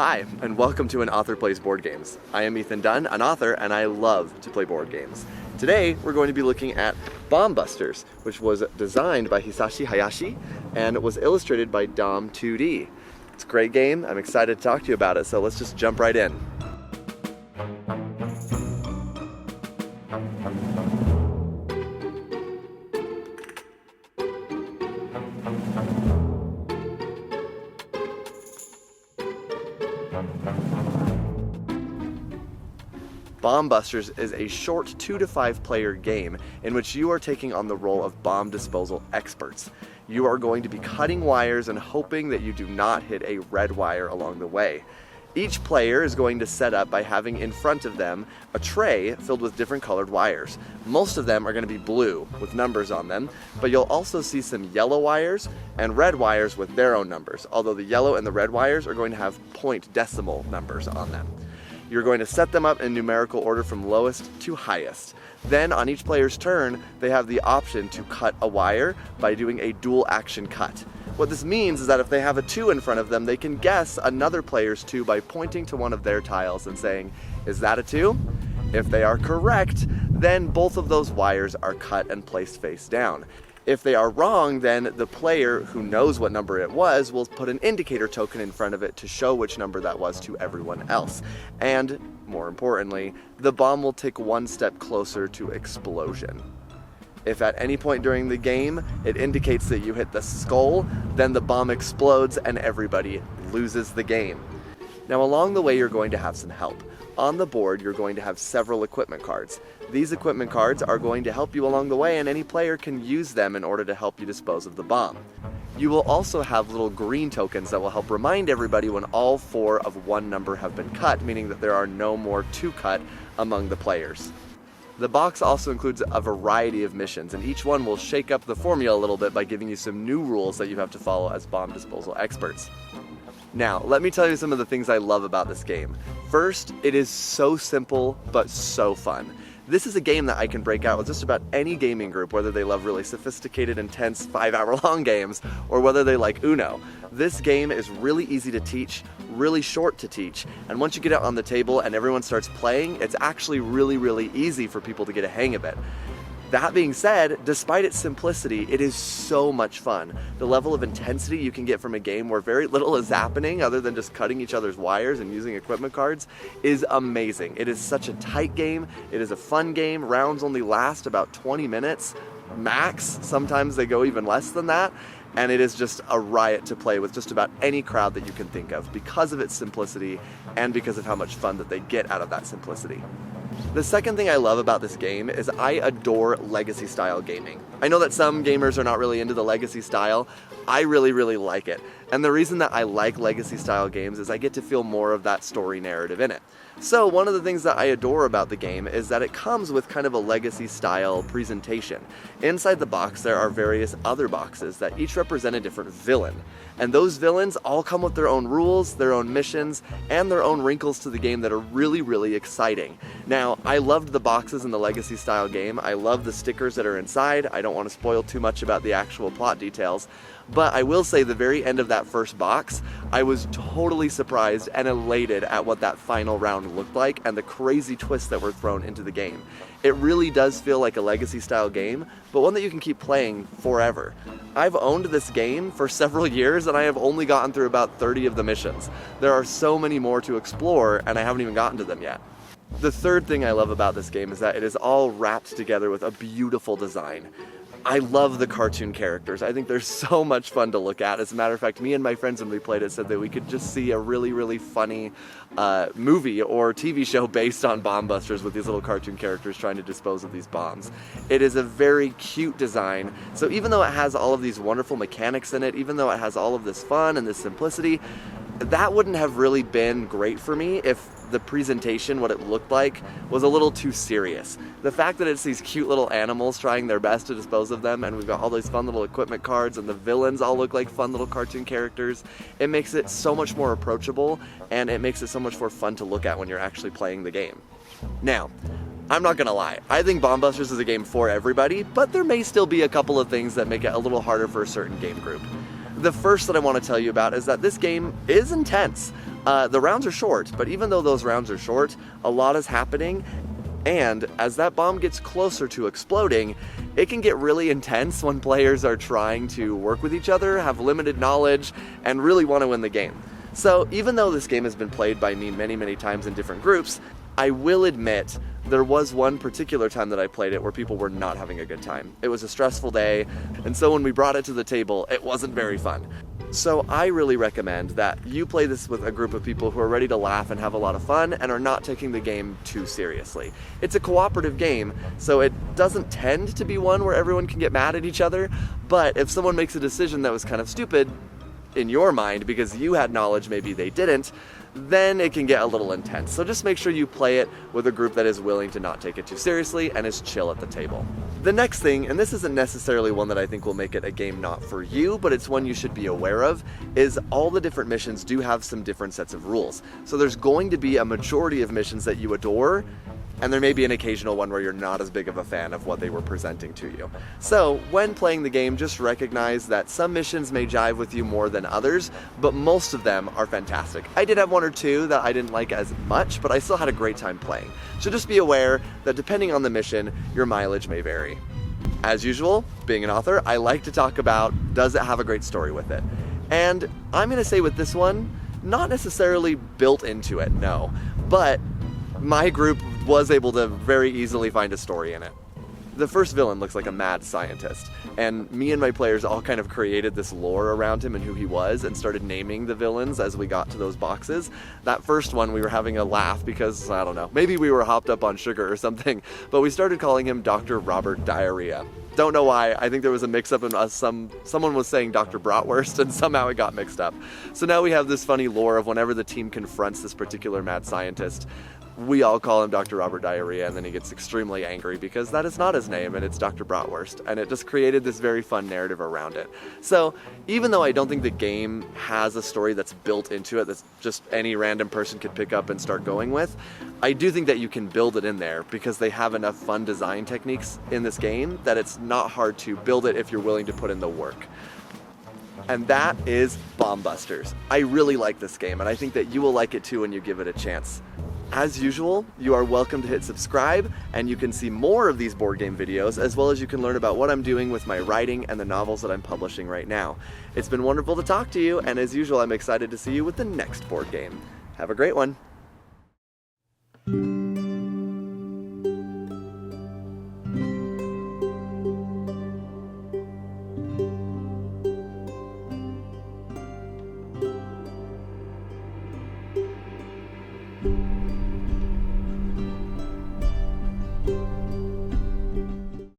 Hi, and welcome to An Author Plays Board Games. I am Ethan Dunn, an author, and I love to play board games. Today, we're going to be looking at Bomb Busters, which was designed by Hisashi Hayashi and was illustrated by Dom 2D. It's a great game. I'm excited to talk to you about it, so let's just jump right in. Bomb Busters is a short 2 to 5 player game in which you are taking on the role of bomb disposal experts. You are going to be cutting wires and hoping that you do not hit a red wire along the way. Each player is going to set up by having in front of them a tray filled with different colored wires. Most of them are going to be blue with numbers on them, but you'll also see some yellow wires and red wires with their own numbers, although the yellow and the red wires are going to have point decimal numbers on them. You're going to set them up in numerical order from lowest to highest. Then on each player's turn, they have the option to cut a wire by doing a dual action cut. What this means is that if they have a 2 in front of them, they can guess another player's 2 by pointing to one of their tiles and saying, "Is that a 2?" If they are correct, then both of those wires are cut and placed face down. If they are wrong, then the player who knows what number it was will put an indicator token in front of it to show which number that was to everyone else. And, more importantly, the bomb will take one step closer to explosion. If at any point during the game it indicates that you hit the skull, then the bomb explodes and everybody loses the game. Now along the way you're going to have some help. On the board you're going to have several equipment cards. These equipment cards are going to help you along the way, and any player can use them in order to help you dispose of the bomb. You will also have little green tokens that will help remind everybody when all 4 of one number have been cut, meaning that there are no more to cut among the players. The box also includes a variety of missions, and each one will shake up the formula a little bit by giving you some new rules that you have to follow as bomb disposal experts. Now, let me tell you some of the things I love about this game. First, it is so simple, but so fun. This is a game that I can break out with just about any gaming group, whether they love really sophisticated, intense, 5-hour-long games, or whether they like Uno. This game is really easy to teach, really short to teach, and once you get it on the table and everyone starts playing, it's actually really easy for people to get a hang of it. That being said, despite its simplicity, it is so much fun. The level of intensity you can get from a game where very little is happening other than just cutting each other's wires and using equipment cards is amazing. It is such a tight game, it is a fun game, rounds only last about 20 minutes, max, sometimes they go even less than that, and it is just a riot to play with just about any crowd that you can think of because of its simplicity and because of how much fun that they get out of that simplicity. The second thing I love about this game is I adore legacy style gaming. I know that some gamers are not really into the legacy style. I really like it. And the reason that I like legacy style games is I get to feel more of that story narrative in it. So one of the things that I adore about the game is that it comes with kind of a legacy style presentation. Inside the box there are various other boxes that each represent a different villain. And those villains all come with their own rules, their own missions, and their own wrinkles to the game that are really exciting. Now, I loved the boxes in the legacy style game. I love the stickers that are inside. I don't want to spoil too much about the actual plot details. But I will say the very end of that first box, I was totally surprised and elated at what that final round looked like and the crazy twists that were thrown into the game. It really does feel like a legacy style game, but one that you can keep playing forever. I've owned this game for several years and I have only gotten through about 30 of the missions. There are so many more to explore and I haven't even gotten to them yet. The third thing I love about this game is that it is all wrapped together with a beautiful design. I love the cartoon characters. I think they're so much fun to look at. As a matter of fact, me and my friends when we played it said that we could just see a really funny movie or TV show based on Bomb Busters with these little cartoon characters trying to dispose of these bombs. It is a very cute design, so even though it has all of these wonderful mechanics in it, even though it has all of this fun and this simplicity, that wouldn't have really been great for me if the presentation, what it looked like, was a little too serious. The fact that it's these cute little animals trying their best to dispose of them, and we've got all these fun little equipment cards, and the villains all look like fun little cartoon characters, it makes it so much more approachable, and it makes it so much more fun to look at when you're actually playing the game. Now, I'm not gonna lie, I think Bomb Busters is a game for everybody, but there may still be a couple of things that make it a little harder for a certain game group. The first that I want to tell you about is that this game is intense. The rounds are short, but even though those rounds are short, a lot is happening, and as that bomb gets closer to exploding, it can get really intense when players are trying to work with each other, have limited knowledge, and really want to win the game. So even though this game has been played by me many times in different groups, I will admit there was one particular time that I played it where people were not having a good time. It was a stressful day, and so when we brought it to the table, it wasn't very fun. So I really recommend that you play this with a group of people who are ready to laugh and have a lot of fun and are not taking the game too seriously. It's a cooperative game, so it doesn't tend to be one where everyone can get mad at each other, but if someone makes a decision that was kind of stupid in your mind because you had knowledge maybe they didn't, then it can get a little intense. So just make sure you play it with a group that is willing to not take it too seriously and is chill at the table. The next thing, and this isn't necessarily one that I think will make it a game not for you, but it's one you should be aware of, is all the different missions do have some different sets of rules. So there's going to be a majority of missions that you adore, and there may be an occasional one where you're not as big of a fan of what they were presenting to you. So when playing the game, just recognize that some missions may jive with you more than others, but most of them are fantastic. I did have one or two that I didn't like as much, but I still had a great time playing. So just be aware that depending on the mission, your mileage may vary. As usual, being an author, I like to talk about, does it have a great story with it? And I'm gonna say with this one, not necessarily built into it, no, but my group was able to very easily find a story in it. The first villain looks like a mad scientist, and me and my players all kind of created this lore around him and who he was and started naming the villains as we got to those boxes. That first one we were having a laugh because, I don't know, maybe we were hopped up on sugar or something, but we started calling him Dr. Robert Diarrhea. Don't know why. I think there was a mix-up in us. Someone was saying Dr. Bratwurst, and somehow it got mixed up. So now we have this funny lore of whenever the team confronts this particular mad scientist, we all call him Dr. Robert Diarrhea, and then he gets extremely angry because that is not his name and it's Dr. Bratwurst, and it just created this very fun narrative around it. So even though I don't think the game has a story that's built into it that's just any random person could pick up and start going with, I do think that you can build it in there because they have enough fun design techniques in this game that it's not hard to build it if you're willing to put in the work. And that is Bomb Busters. I really like this game, and I think that you will like it too when you give it a chance. As usual, you are welcome to hit subscribe, and you can see more of these board game videos, as well as you can learn about what I'm doing with my writing and the novels that I'm publishing right now. It's been wonderful to talk to you, and as usual, I'm excited to see you with the next board game. Have a great one.